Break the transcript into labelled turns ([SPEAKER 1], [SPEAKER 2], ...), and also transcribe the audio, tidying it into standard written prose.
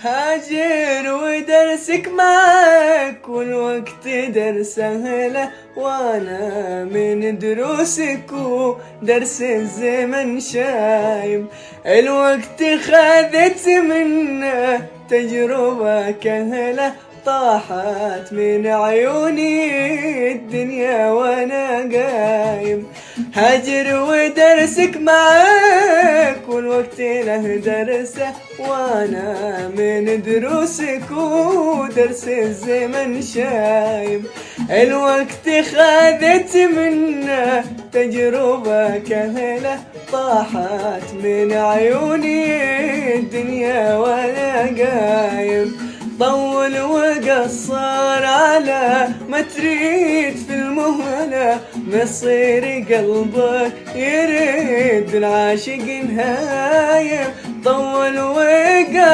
[SPEAKER 1] هاجر ودرسك معك والوقت درسه له، وانا من دروسك ودرس الزمن شايب. الوقت خذت منه تجربة كهله، طاحت من عيوني الدنيا وانا قايم. هاجر ودرسك معك والوقت له درسه، وانا من دروسك ودرس الزمن شايم. الوقت خذت منه تجربة كهله، طاحت من عيوني الدنيا وانا قايم. طول وقصر على ما تريد في المهلة، مصير قلبك يريد العاشق نهاية. طول وقصر